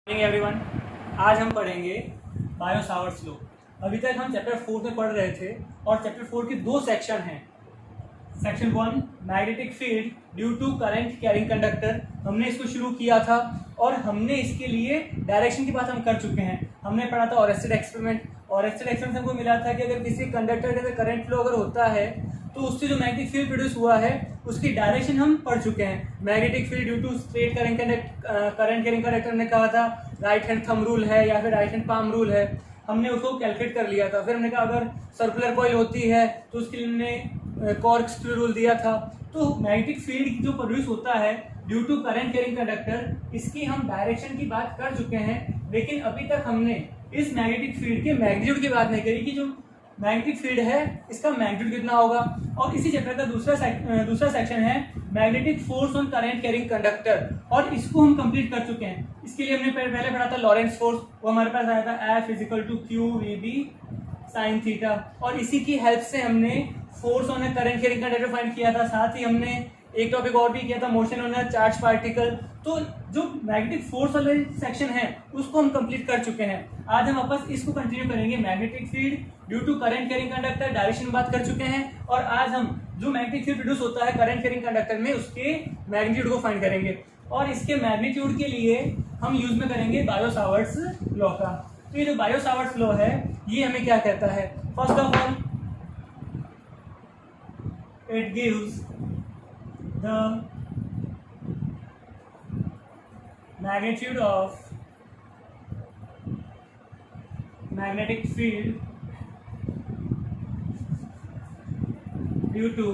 Everyone, आज हम पढ़ेंगे बायो सावर्ट्स लॉ। अभी तक हम चैप्टर 4 में पढ़ रहे थे और चैप्टर 4 के दो सेक्शन हैं। Section 1 magnetic field due to current carrying conductor, हमने इसको शुरू किया था और हमने इसके लिए डायरेक्शन की बात हम कर चुके हैं। हमने पढ़ा था ऑरेस्टेड एक्सपेरिमेंट। ऑरेस्टेड एक्सपेरिमेंट हमको मिला था कि अगर किसी कंडक्टर के अंदर करंट फ्लो अगर होता है तो उससे जो मैग्नेटिक फील्ड प्रोड्यूस हुआ है उसकी डायरेक्शन हम पढ़ चुके हैं। Magnetic field due to straight current carrying conductor ने कहा था राइट हैंड थंब रूल है या फिर राइट हैंड पाम रूल है, हमने उसको कैलकुलेट कर लिया था। फिर हमने कहा अगर सर्कुलर कॉइल होती है तो उसके लिए हमने कॉर्कस्क्रू रूल दिया था। तो मैग्नेटिक फील्ड जो प्रोड्यूस होता है due to current carrying conductor, इसकी हम डायरेक्शन की बात कर चुके हैं, लेकिन अभी तक हमने इस मैग्नेटिक फील्ड के मैग्नीट्यूड की बात नहीं करी कि जो मैग्नेटिक फील्ड है इसका मैग्नीट्यूड कितना होगा। और इसी चैप्टर का दूसरा सेक्शन है magnetic force on current carrying conductor, और इसको हम कंप्लीट कर चुके हैं। इसके लिए हमने पहले पढ़ा था लॉरेंट्ज फोर्स, वो हमारे पास आया था F = Q VB sin theta, और इसी की हेल्प से हमने force on a current carrying conductor find किया था। साथ ही हमने एक टॉपिक और भी किया था motion on a charge particle. तो जो मैग्नेटिक फोर्स वाले सेक्शन है उसको हम कंप्लीट कर चुके हैं। आज हम वापस इसको कंटिन्यू करेंगे। Magnetic field due to current carrying conductor, direction बात कर चुके हैं, और आज हम जो मैग्नेटिक फील्ड प्रोड्यूस होता है करंट कैरिंग कंडक्टर में उसके मैग्नीट्यूड को फाइंड करेंगे। और इसके मैग्नीट्यूड के लिए हम यूज में करेंगे बायो सावर्ट्स लॉ का। तो ये जो बायो सावर्ट्स लॉ है ये हमें क्या कहता है? First of all it gives the magnitude of magnetic field due to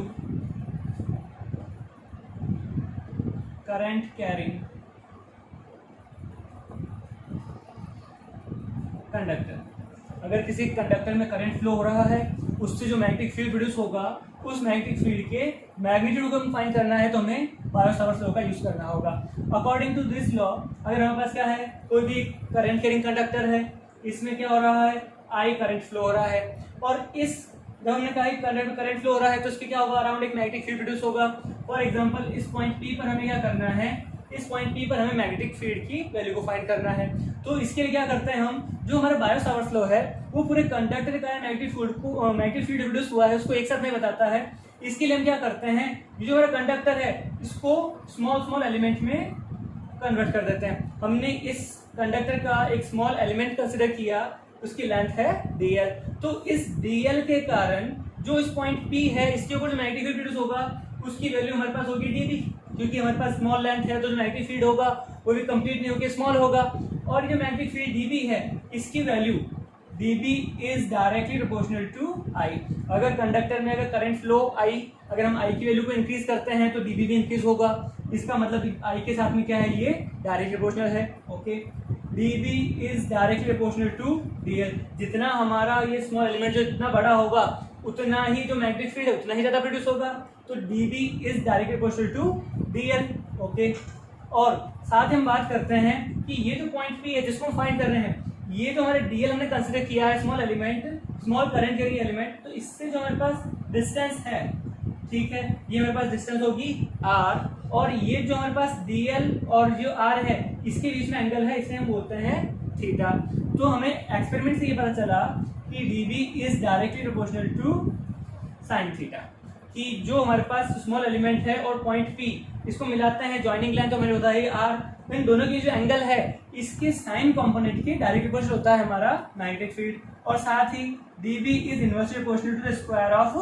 current carrying conductor. अगर किसी कंडक्टर में करंट फ्लो हो रहा है उससे जो मैग्नेटिक फील्ड प्रोड्यूस होगा उस मैग्नेटिक फील्ड के मैग्नीट्यूड को हम फाइंड करना है तो हमें बायो सावर्ट्स लॉ का यूज करना होगा। अकॉर्डिंग टू दिस लॉ, अगर हमारे पास क्या है, कोई भी करंट कैरिंग कंडक्टर है, इसमें क्या हो रहा है, I करंट फ्लो हो रहा है, और इस जब हमने कहा करंट फ्लो हो रहा है तो इसके क्या होगा, अराउंड एक मैग्नेटिक फील्ड प्रोड्यूस होगा। फॉर एग्जाम्पल इस पॉइंट P पर हमें क्या करना है, इस पॉइंट P पर हमें मैग्नेटिक फील्ड की वैल्यू को फाइंड करना है। तो इसके लिए क्या करते हैं हम, जो हमारा बायो सावर्ट्स लॉ है वो पूरे कंडक्टर का मैग्नेटिक फील्ड प्रोड्यूस हुआ है उसको एक साथ में बताता है। इसके लिए हम क्या करते हैं, जो हमारा कंडक्टर है इसको स्मॉल एलिमेंट में कन्वर्ट कर देते हैं। हमने इस कंडक्टर का एक स्मॉल एलिमेंट कंसिडर किया, उसकी लेंथ है dl। तो इस dl के कारण जो इस पॉइंट P है इसके ऊपर जो मैग्नेटिक फील्ड प्रोड्यूस होगा उसकी वैल्यू हमारे पास होगी db, क्योंकि हमारे पास स्मॉल लेंथ है तो जो मैग्नेटिक फील्ड होगा वो भी कंप्लीट नहीं होकर स्मॉल होगा। और जो मैग्नेटिक फील्ड db है इसकी value db is directly proportional to I। अगर कंडक्टर में अगर करंट फ्लो I, अगर हम I की वैल्यू को इंक्रीज करते हैं तो db भी इंक्रीज होगा। इसका मतलब I के साथ में क्या है, ये डायरेक्टली प्रोपोर्शनल है। Okay, db is directly proportional to dl। जितना हमारा ये स्मॉल एलिमेंट जो जितना बड़ा होगा उतना ही जो मैग्नेटिक फील्ड है उतना ही ज्यादा प्रोड्यूस होगा। तो db is directly proportional to dl। Okay, और साथ ही हम बात करते हैं कि ये जो पॉइंट P है जिसको हम फाइंड कर रहे हैं, ये जो हमारे dl हमने कंसिडर किया है small element, small current carrying element, तो इससे जो हमारे पास डिस्टेंस है, ठीक है, ये हमारे पास डिस्टेंस होगी r, और ये जो हमारे पास dl और जो r है इसके बीच में एंगल है, इसे हम बोलते हैं थीटा। तो हमें एक्सपेरिमेंट से ये पता चला कि db is directly proportional to sine theta, कि जो हमारे पास स्मॉल एलिमेंट है और पॉइंट P इसको मिलाते हैं, जॉइनिंग लाइन तो हमारी होता है r, इन दोनों की जो एंगल है इसके साइन कंपोनेंट के डायरेक्ट प्रोपोर्शनल होता है हमारा मैग्नेटिक फील्ड। और साथ ही db is inversely proportional to the square of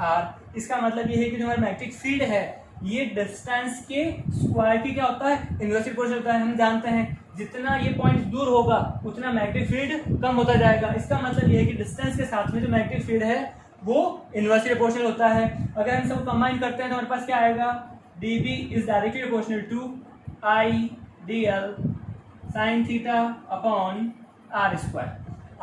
r। इसका मतलब ये है कि जो हमारा मैग्नेटिक फील्ड है ये डिस्टेंस के स्क्वायर की क्या होता है, इनवर्सली प्रोपोर्शनल होता है। हम जानते हैं जितना ये पॉइंट दूर होगा उतना मैग्नेटिक फील्ड कम होता जाएगा। इसका मतलब ये है कि डिस्टेंस के साथ में जो मैग्नेटिक फील्ड है वो इनवर्सली प्रोपोर्शनल होता है। अगर हम सब कंबाइन करते हैं तो हमारे पास क्या आएगा, db is directly proportional to I dl sin theta upon r square.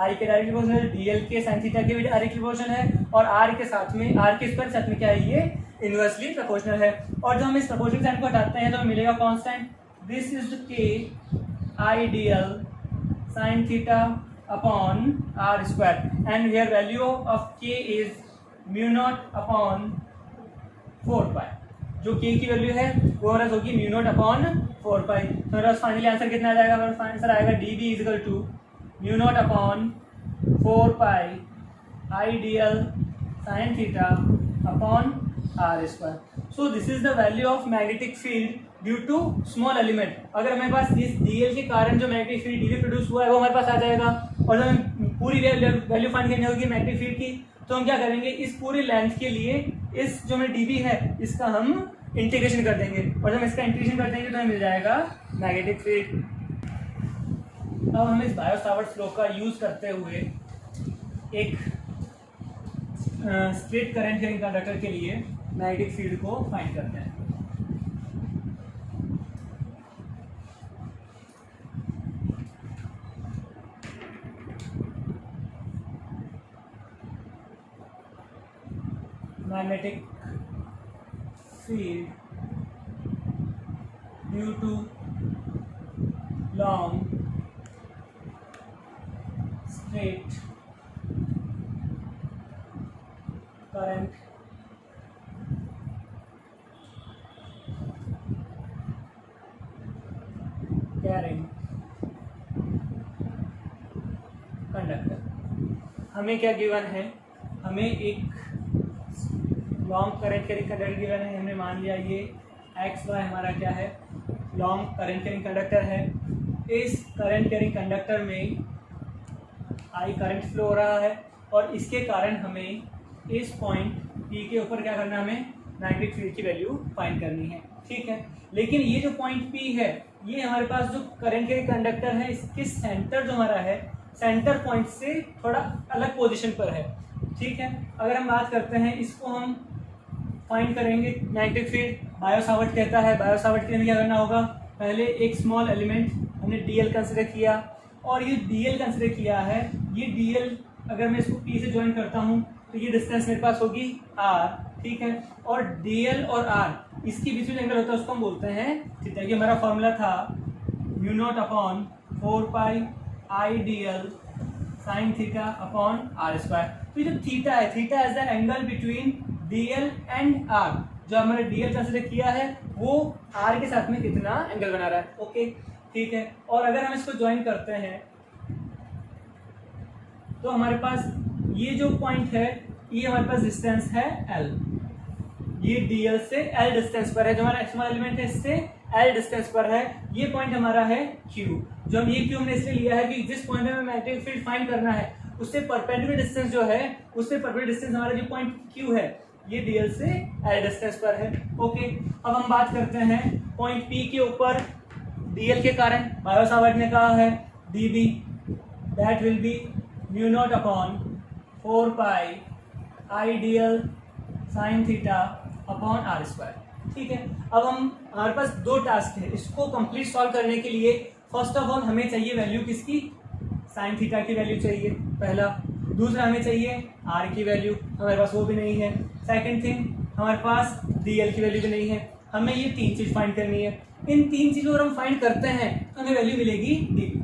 I के डायरेक्टली प्रोपोर्शनल, dl के sin थीटा के भी डायरेक्टली प्रोपोर्शनल है, और r के साथ में r के स्क्वायर साथ में क्या है, ये इनवर्सली प्रोपोर्शनल है। और जब हम इस प्रोपोर्शनल साइन को हटाते हैं तो हमें मिलेगा constant, this is k I dl sin theta upon r square, and here value of k is mu naught upon 4 पाई। जो के की वैल्यू है वो हमारे पास होगी म्यू नॉट अपॉन 4 पाई। तो हमारे पास फाइनली आंसर कितना आ जाएगा, हमारे पास आंसर आएगा D B is equal to mu naught upon 4 pi I D L sine theta upon R square. So this is the value of magnetic field due to small element. अगर हमारे पास इस डीएल के कारण जो magnetic field DV produce हुआ है वो हमारे पास आ जाएगा, और जब हमें पूरी वैल्यू फाइंड करनी होगी मैग्नेटिक फील्ड की, तो हम क्या करेंगे, इस पूरी लेंथ के लिए इस जो हमें डीबी है इसका हम इंटीग्रेशन कर देंगे, और जब हम इसका इंटीग्रेशन कर देंगे तो हमें मिल जाएगा मैग्नेटिक फील्ड। अब हम इस बायो-सावर्ट लॉ का यूज करते हुए एक स्ट्रेट करंट कैरिंग कंडक्टर के लिए मैग्नेटिक फील्ड को फाइंड करते हैं। Magnetic field due to long straight current carrying conductor. हमें क्या गिवन है, हमें एक long current carrying conductor given है। हमने मान लिया ये एक्स वाई हमारा क्या है, लॉन्ग करंट कैरिंग कंडक्टर है। इस करंट कैरिंग कंडक्टर में आई करंट फ्लो हो रहा है, और इसके कारण हमें इस पॉइंट पी के ऊपर क्या करना है, हमें मैग्नेटिक फील्ड की वैल्यू फाइंड करनी है। ठीक है, लेकिन ये जो पॉइंट पी है ये हमारे पास जो करंट कैरिंग कंडक्टर है इसके सेंटर जो हमारा है, सेंटर पॉइंट से थोड़ा अलग पोजीशन पर है। ठीक है, अगर हम बात करते हैं इसको हम फाइंड करेंगे मैग्नेटिक फील्ड। बायो-सावर्ट कहता है, बायो-सावर्ट के लिए क्या करना होगा, पहले एक स्मॉल एलिमेंट हमने डीएल कंसिडर किया, और ये डीएल कंसिडर किया है, ये डीएल अगर मैं इसको पी से ज्वाइन करता हूँ तो ये डिस्टेंस मेरे पास होगी आर। ठीक है, और डीएल और आर इसके बीच में एंगल होता है उसको हम बोलते हैं थीटा। ये हमारा फॉर्मूला था mu naught upon 4 pi I D L sine theta upon R square. तो ये जो थीटा है, theta is the angle between DL and R. जो हमारे डीएल कंसिडर किया है वो आर के साथ में कितना एंगल बना रहा है। ओके, ठीक है, और अगर हम इसको ज्वाइन करते हैं तो हमारे पास ये जो पॉइंट है ये हमारे पास डिस्टेंस है एल। ये डीएल से एल डिस्टेंस पर है, जो हमारा स्मॉल एलिमेंट है इससे एल डिस्टेंस पर है। ये पॉइंट हमारा है क्यू। जो हम ये क्यू हमने इसलिए लिया है कि जिस पॉइंट में हमें मैग्नेटिक फील्ड फाइंड करना है उससे परपेंडिकुलर डिस्टेंस जो है, उससे परपेंडिकुलर डिस्टेंस हमारा जो पॉइंट क्यू है ये डीएल से एल डिस्टेंस पर है। ओके, अब हम बात करते हैं पॉइंट पी के ऊपर डीएल के कारण बायो-सावर्ट ने कहा है DB that will be mu naught upon 4 pi I D L sine theta upon R square. ठीक है, अब हमारे पास दो टास्क है, इसको कंप्लीट सॉल्व करने के लिए फर्स्ट ऑफ ऑल हमें चाहिए वैल्यू किसकी, साइन थीटा की वैल्यू चाहिए पहला। दूसरा हमें चाहिए आर की वैल्यू, हमारे पास वो भी नहीं है। सेकंड थिंग हमारे पास डीएल की वैल्यू भी नहीं है। हमें ये तीन चीज फाइंड करनी है। इन तीन चीजों अगर हम फाइंड करते हैं तो हमें वैल्यू मिलेगी DB,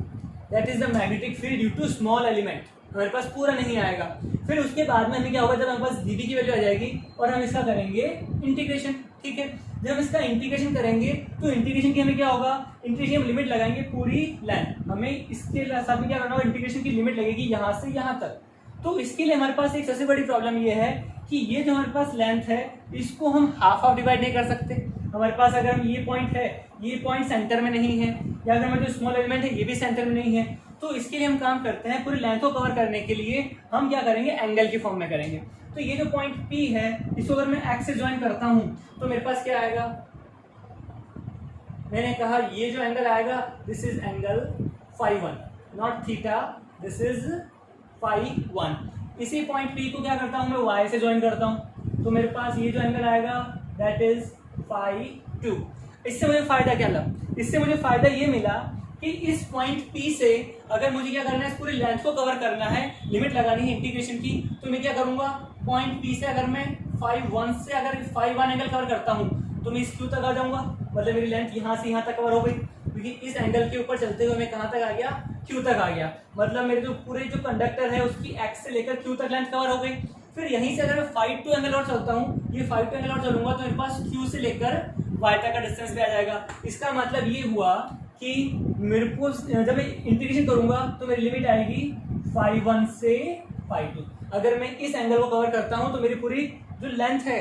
that is the magnetic field due to small element. हमारे पास पूरा नहीं आएगा। फिर उसके बाद में हमें क्या होगा, जब हमारे पास डीबी की वैल्यू आ जाएगी और हम इसका करेंगे इंटीग्रेशन। ठीक है, जब हम इसका इंटीग्रेशन करेंगे तो इंटीग्रेशन की हमें क्या होगा, इंटीग्रेशन हम लिमिट लगाएंगे पूरी लेंथ। हमें इसके साथ में क्या करना होगा, इंटीग्रेशन की लिमिट लगेगी यहाँ से यहाँ तक। तो इसके लिए हमारे पास एक सबसे बड़ी प्रॉब्लम ये है कि ये जो हमारे पास लेंथ है इसको हम हाफ डिवाइड नहीं कर सकते। हमारे पास अगर हम ये पॉइंट है, ये पॉइंट सेंटर में नहीं है, या अगर हमारा जो स्मॉल एलिमेंट है ये भी सेंटर में नहीं है, तो इसके लिए हम काम करते हैं पूरी लेंथ को कवर करने के लिए हम क्या करेंगे, एंगल की फॉर्म में करेंगे। तो ये जो पॉइंट P है इसको अगर मैं एक्स से ज्वाइन करता हूं तो मेरे पास क्या आएगा, मैंने कहा ये जो एंगल आएगा this is angle phi 1 not theta, this is phi 1। इसी पॉइंट P को क्या करता हूं मैं y से ज्वाइन करता हूं, तो मेरे पास ये जो एंगल आएगा दैट इज फाई 2। इससे मुझे फायदा क्या मिला, इससे मुझे फायदा ये मिला कि इस पॉइंट P से अगर मुझे क्या करना है, इस पूरी लेंथ को कवर करना है, लिमिट लगानी है इंटीग्रेशन की, तो मैं क्या करूंगा, पॉइंट P से अगर मैं फाई 1 से अगर फाई 1 एंगल कवर करता हूं तो मैं इस Q तक आ जाऊंगा, मतलब मेरी लेंथ यहाँ से यहाँ तक कवर हो गई, क्योंकि इस एंगल के ऊपर चलते हुए मैं कहाँ तक आ गया, Q तक आ गया। मतलब मेरे जो पूरे जो कंडक्टर है उसकी एक्स से लेकर Q तक लेंथ कवर हो गई। फिर यहीं से अगर मैं फाई टू एंगल और चलता हूँ, ये फाई टू एंगल और चलूंगा तो मेरे पास Q से लेकर Y तक का डिस्टेंस भी आ जाएगा। इसका मतलब ये हुआ कि मेरे को जब मैं इंटीग्रेशन करूंगा तो मेरी लिमिट आएगी फाई 1 से फाई 2। अगर मैं इस एंगल को कवर करता हूँ तो मेरी पूरी जो लेंथ है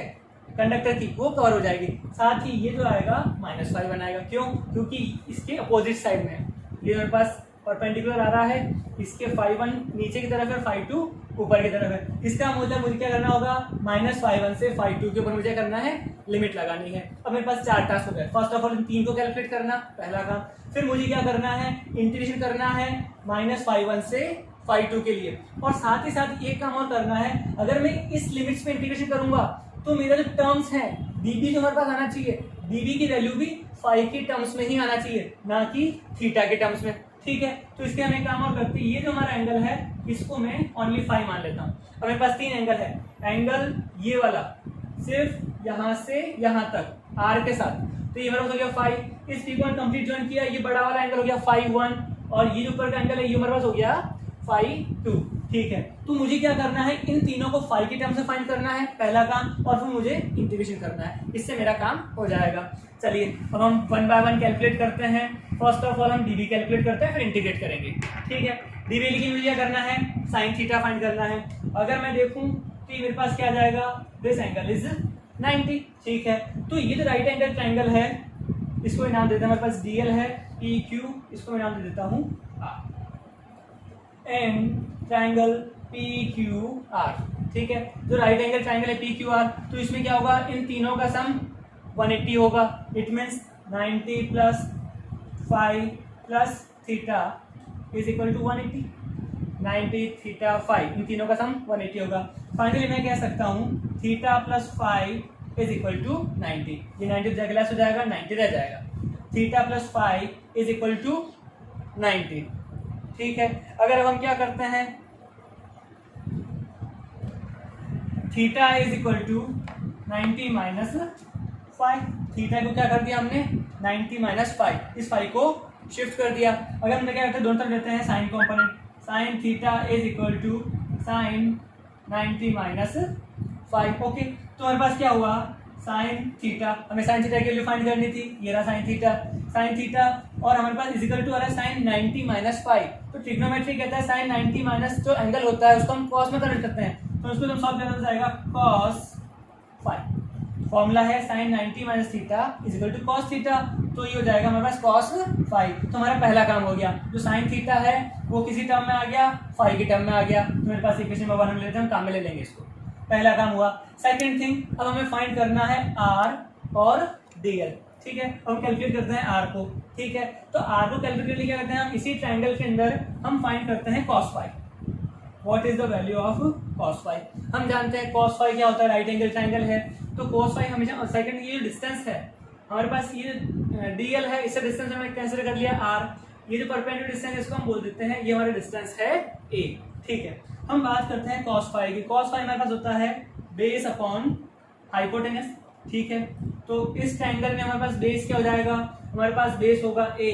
कंडक्टर की वो कवर हो जाएगी। साथ ही ये जो आएगा -5 आएगा। क्यों? क्योंकि इसके अपोजिट साइड में ये मेरे पास परपेंडिकुलर आ रहा है, इसके फाई 1 नीचे की तरफ है, फाई 2 ऊपर की तरफ है। इसका मतलब मुझे क्या करना होगा, -फाई 1 से फाई 2 के ऊपर मुझे करना है, लिमिट लगानी है। अब मेरे पास 4 टास्क हो गए। फर्स्ट ऑफ ऑल इन 3 को कैलकुलेट करना, पहला काम। फिर मुझे क्या करना है, इंटीग्रेशन करना है -फाई 1 से फाई 2 के लिए। और साथ ही साथ एक काम और करना है, अगर मैं इस लिमिट्स पे इंटीग्रेशन करूंगा तो मेरा जो टर्म्स है dB जो हमारे पास आना चाहिए, dB की वैल्यू भी फाई के टर्म्स में ही आना चाहिए, ना कि थीटा के टर्म्स में। ठीक है, तो इसके हम एक काम और करते हैं, ये जो हमारा एंगल है इसको मैं ओनली फाई मान लेता हूँ। अब मेरे पास 3 एंगल है। एंगल ये वाला सिर्फ यहाँ से यहाँ तक आर के साथ, तो ये मेरे पास हो गया फाई। इस पी को कंप्लीट ज्वाइन किया, ये बड़ा वाला एंगल हो गया फाई 1, और ये जो ऊपर का एंगल है ये मेरे पास हो गया फाई 2। ठीक है, तो मुझे क्या करना है, इन तीनों को फाई के टर्म से फाइंड करना है, पहला काम, और फिर मुझे इंटीग्रेशन करना है। इससे मेरा काम हो जाएगा। चलिए अब हम 1 बाय 1 कैलकुलेट करते हैं। फर्स्ट ऑफ ऑल हम dB कैलकुलेट करते हैं, फिर इंटीग्रेट करेंगे। ठीक है, dB लेकिन मुझे क्या करना है, साइन थीटा फाइंड करना है। अगर मैं देखूं तो मेरे पास क्या आ जाएगा, दिस एंगल इज 90। ठीक है, तो ये जो राइट एंगल ट्रायंगल है इसको नाम देते हैं, हमारे पास DL है, PQ, इसको मैं नाम दे देता हूँ R। And triangle PQR। ठीक है, जो राइट एंगल ट्रायंगल है PQR, तो इसमें क्या होगा, इन तीनों का सम 180 होगा। It means 90 plus phi plus theta is equal to 180। 90 theta phi, इन तीनों का सम 180 होगा। फाइनली मैं कह सकता हूँ theta plus phi is equal to 90। ये 90 जगह हो जाएगा, 90 रह जाएगा। Theta plus phi is equal to 90। ठीक है, अगर अब हम क्या करते हैं, theta is equal to 90 minus phi. Theta को क्या कर दिया हमने, 90 माइनस फाई, इस फाई को शिफ्ट कर दिया। अगर हम क्या करते हैं, दोनों तरफ लेते हैं sine component, sine theta is equal to sine 90 minus phi. Okay, तो हमारे पास क्या हुआ, साइन थीटा, हमें साइन थीटा की वैल्यू फाइंड करनी थी, ये रहा साइन थीटा, और हमारे पास इज इक्वल टू आ रहा है साइन 90 माइनस फाई। तो ट्रिग्नोमेट्री कहता है साइन 90 माइनस जो एंगल होता है उसको हम कॉस में कन्वर्ट करते हैं, तो उसको हम सॉल्व करना जाएगा कॉस फाई। फॉर्मूला है sine 90 minus theta is equal to cos theta, तो ये हो जाएगा हमारे पास कॉस फाई। तो हमारा पहला काम हो गया, जो साइन थीटा है वो किसी टर्म में आ गया, फाई की टर्म में आ गया, तो मेरे पास इक्वेशन नंबर 1 हम लेते हैं, हम काम में ले लेंगे इसको। पहला काम हुआ। सेकंड थिंग, अब हमें फाइंड करना है आर और DL। ठीक है, हम कैलकुलेट करते हैं आर को। ठीक है, तो आर को कैलकुलेट करने क्या करते हैं, हम इसी ट्रायंगल के अंदर हम फाइंड करते हैं cos phi. What is the value of cos phi? हम जानते हैं कॉस फाई क्या होता है, राइट एंगल ट्रायंगल है, तो कॉस फाई हमेशा। सेकंड, ये डिस्टेंस है हमारे पास, ये DL है, इससे डिस्टेंस हमने कैंसिल कर लिया R। ये जो परपेंडिकुलर डिस्टेंस है इसको हम बोल देते हैं, ये हमारा डिस्टेंस है A। ठीक है, हम बात करते हैं कॉस फाई की। कॉस फाई हमारे पास होता है बेस अपॉन हाइपोटेनस। ठीक है, तो इस ट्रायंगल में हमारे पास बेस क्या हो जाएगा, हमारे पास बेस होगा A,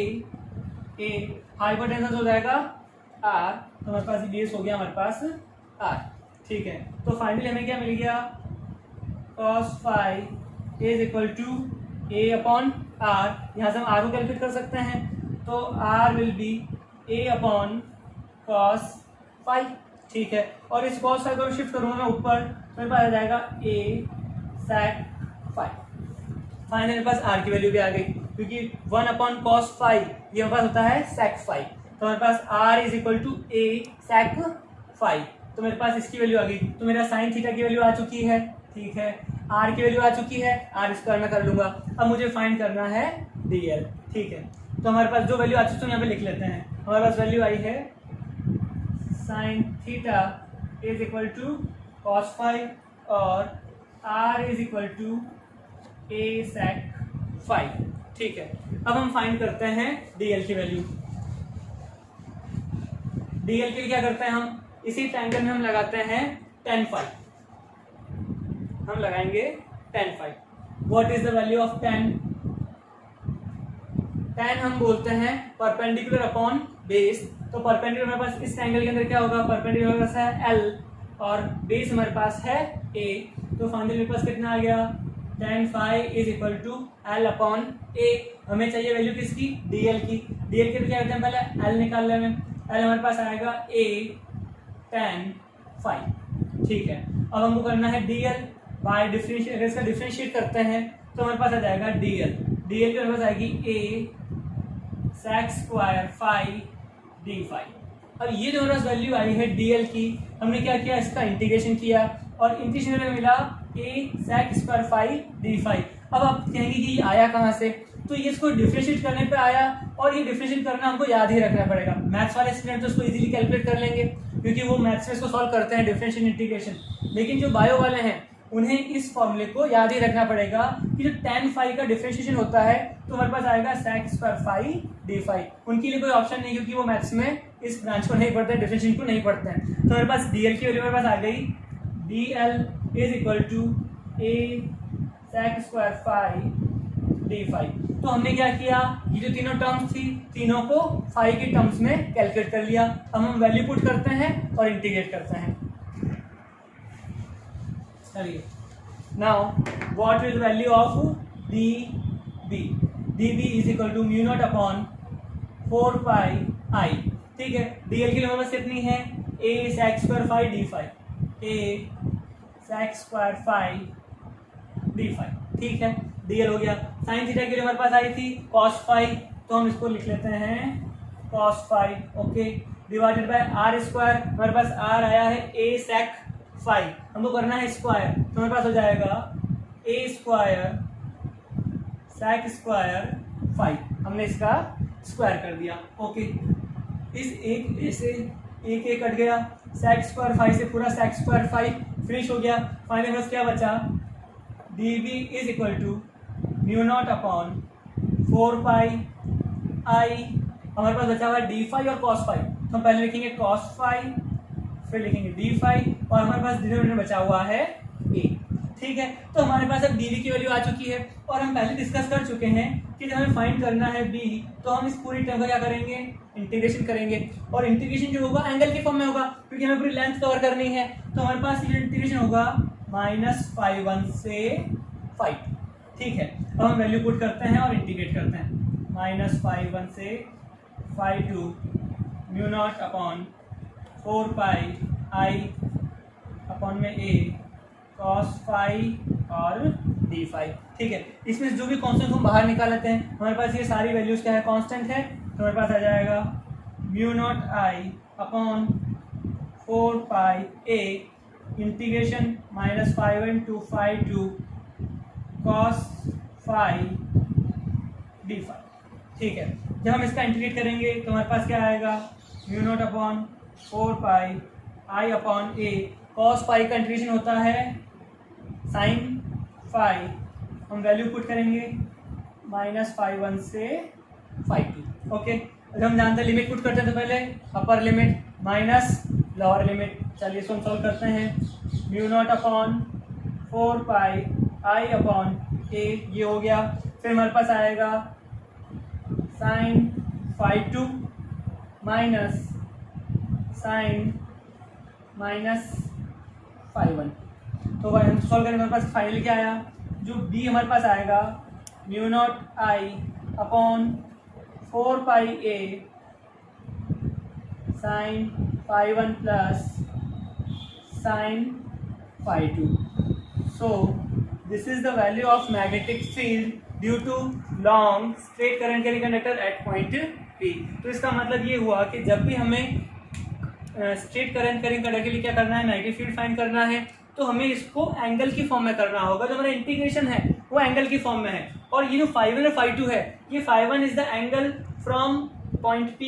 हाइपोटेनस हो जाएगा R, तो हमारे पास बेस हो गया हमारे पास R। ठीक है, तो फाइनली हमें क्या मिल गया, cos phi is equal to A upon R। यहाँ से हम R को कैलकुलेट कर सकते हैं, तो R will be A upon cos phi. ठीक है, और इस कॉस फाई को शिफ्ट करूँगा मैं ऊपर, तो मेरे पास आ जाएगा A sec फाई। फाइनली मेरे पास R की वैल्यू भी आ गई, क्योंकि 1 अपॉन कॉस फाई ये हमारे पास होता है sec फाई, तो हमारे पास R is equal to A sec phi. तो मेरे पास इसकी वैल्यू आ गई, तो मेरा साइन थीटा की वैल्यू आ चुकी है। ठीक है, R की वैल्यू आ चुकी है, R स्क्वायर में कर लूंगा। अब मुझे फाइंड करना है DL। ठीक है, तो हमारे पास जो वैल्यू आ चुकी है यहाँ पे लिख लेते हैं। हमारे पास वैल्यू आई है sine theta is equal to cos phi और R is equal to A sec phi. ठीक है, अब हम फाइंड करते हैं DL की वैल्यू। DL के लिए क्या करते हैं, हम इसी ट्रायंगल में हम लगाते हैं tan फाई, हम लगाएंगे tan phi. What is the value of tan? tan हम बोलते हैं परपेंडिकुलर अपॉन बेस, तो परपेंडिकुलर हमारे पास इस ट्रायंगल के अंदर क्या होगा, परपेंडिकुलर है L, और बेस हमारे पास है a, तो फाइनली मेरे पास कितना आ गया tan phi is equal to L upon a। हमें चाहिए वैल्यू किसकी, dl की। dl के लिए क्या करते हैं, पहले L निकाल लें। L हमारे पास आएगा a tan phi, ठीक है। अब हमको करना है dl बाय डिफरेंशिएट, अगर इसका डिफरेंशिएट करते हैं तो हमारे पास आ जाएगा dl की हमारे पास आएगी a sec square phi d phi। अब ये जो हमारे पास वैल्यू आई है dl की, हमने क्या किया, इसका इंटीग्रेशन किया और इंटीग्रेशन में मिला a sec square phi d phi। अब आप कहेंगे कि ये आया कहाँ से, तो ये इसको डिफरेंशिएट करने पे आया, और ये डिफरेंशिएट करना हमको याद ही रखना पड़ेगा। मैथ्स वाले स्टूडेंट तो इसको इजीली कैलकुलेट कर लेंगे क्योंकि वो मैथ्स में इसको सॉल्व करते हैं डिफरेंशिएशन इंटीग्रेशन, लेकिन जो बायो वाले हैं उन्हें इस फॉर्मूले को याद ही रखना पड़ेगा कि जो tan phi का डिफरेंशिएशन होता है तो हमारे पास आएगा sec square phi d phi। उनके लिए कोई ऑप्शन नहीं क्योंकि वो मैथ्स में इस ब्रांच को नहीं पढ़ते हैं, डिफरेंशिएशन को नहीं पढ़ते हैं। तो हमारे पास dl की वैल्यू हमारे पास आ गई, dl is equal to a sec square phi d phi। तो हमने क्या किया, ये जो तीनों टर्म्स थी तीनों को phi की टर्म्स में कैलकुलेट कर लिया। अब हम वैल्यू पुट करते हैं और इंटीग्रेट करते हैं। चलिए, now what is value of db, db is equal to mu naught upon 4 pi i, ठीक है। dl की हमारे पास कितनी है, a sec square phi d phi, a sec square phi d phi, ठीक है। dl हो गया। साइन थीटा की हमारे पास आई थी cos phi, तो हम इसको लिख लेते हैं cos phi, okay, divided by r square, हमारे पास r आया है a sec phi, हमको करना है स्क्वायर, तो हमारे पास हो जाएगा a square sec square phi, हमने इसका स्क्वायर कर दिया, ओके। इस एक ऐसे एक कट गया, sec स्क्वायर phi से पूरा sec स्क्वायर phi फिनिश हो गया। फाइनली बस क्या बचा, db is equal to mu naught upon 4 pi i, हमारे पास बचा हुआ है d phi और cos phi, तो हम पहले लिखेंगे cos phi फिर लिखेंगे d phi और हमारे पास डिनोमिनेटर बचा हुआ है a, ठीक है। तो हमारे पास अब dv की वैल्यू आ चुकी है और हम पहले डिस्कस कर चुके हैं कि जब हमें फाइंड करना है b तो हम इस पूरी टर्म का क्या करेंगे, इंटीग्रेशन करेंगे, और इंटीग्रेशन जो होगा एंगल के फॉर्म में होगा क्योंकि हमें पूरी लेंथ कवर करनी है। तो हमारे पास ये इंटीग्रेशन होगा -φ1 से φ, ठीक है। अब हम वैल्यू पुट करते हैं और इंटीग्रेट करते हैं, -φ1 से φ2 mu naught upon 4 pi i upon में a cos phi और d phi, ठीक है। इसमें जो भी कांस्टेंट हम बाहर निकाल लेते हैं, हमारे पास ये सारी वैल्यूज क्या है, कांस्टेंट है, तो हमारे पास आ जाएगा mu naught i upon 4 pi a integration -φ1 to φ2 cos phi d phi, ठीक है। जब हम इसका इंटीग्रेट करेंगे तो हमारे पास क्या आएगा, mu naught upon 4 pi i upon a, cos phi का इंटीग्रेशन होता है sin phi, हम वैल्यू पुट करेंगे -φ1 से φ2, ओके। अगर हम जानते हैं लिमिट पुट करते हैं तो पहले upper limit minus lower limit, चलिए इसको हम सॉल्व करते हैं। Mu naught upon 4 pi i upon a, ये हो गया। फिर हमारे पास आएगा sin φ2 माइनस sin -φ1, तो हम सॉल्व करेंगे, हमारे पास फाइनली क्या आया, जो b हमारे पास आएगा mu naught i upon 4 pi a sin φ1 plus sin φ2। So this is the value of magnetic field due to long straight current carrying conductor at point P। तो इसका मतलब ये हुआ कि जब भी हमें स्ट्रेट करंट कैरिंग कंडक्टर के लिए क्या करना है, मैग्नेटिक फील्ड फाइंड करना है, तो हमें इसको एंगल की फॉर्म में करना होगा। जो हमारा इंटीग्रेशन है वो एंगल की फॉर्म में है, और ये जो φ1 और φ2 है, ये φ1 is the angle from point P,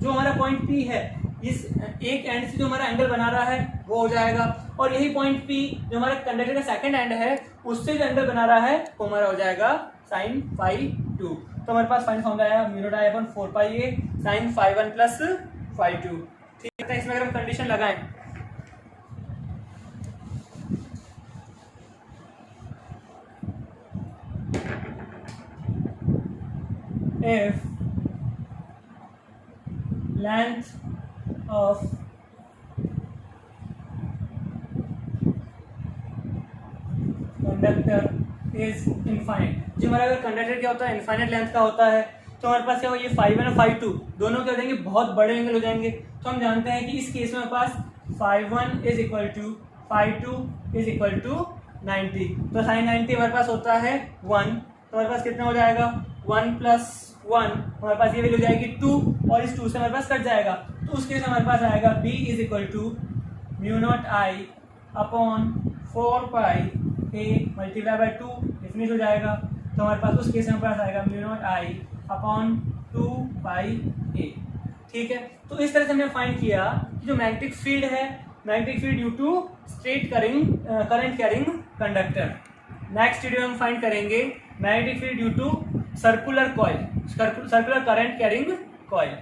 जो हमारा पॉइंट P है इस एक एंड से जो हमारा एंगल बना रहा है वो हो जाएगा, और यही पॉइंट P जो हमारा कंडक्टर का सेकंड एंड है उससे जो एंगल बना रहा है वो हमारा हो जाएगा sin φ2। तो हमारे पास फाइनल फॉर्मूला आया mu naught i upon 4 pi a sin φ1 plus φ2, ठीक है। इसमें अगर हम कंडीशन लगाएं, if length of conductor is infinite. जो हमारा अगर कंडक्टर क्या होता है, इनफाइनाइट लेंथ का होता है, तो हमारे पास क्या होगा, ये 5 और 5 2 दोनों क्या हो जाएंगे, बहुत बड़े एंगल हो जाएंगे। तो हम जानते हैं कि इस केस में हमारे पास 5 1 is equal to 5 2 is equal to 90। तो साइन 90 हमारे पास होता है 1, तो हमारे पास कितना हो जाएगा, 1 + 1 हमारे पास ये वैल्यू हो जाएगी 2, और इस 2 से हमारे पास कट जाएगा। तो उस केस में हमारे पास आएगा b is equal to μ0I upon 4 pi a multiply by 2, finish हो जाएगा। तो हमारे पास उस केस में हमारे पास आएगा μ0I अपॉन 2 पाई a। ठीक है, तो इस तरह से हमने फाइंड किया कि जो मैग्नेटिक फील्ड है, magnetic field due to straight current carrying conductor. Next video हम फाइंड करेंगे magnetic field due to circular coil, circular current carrying coil.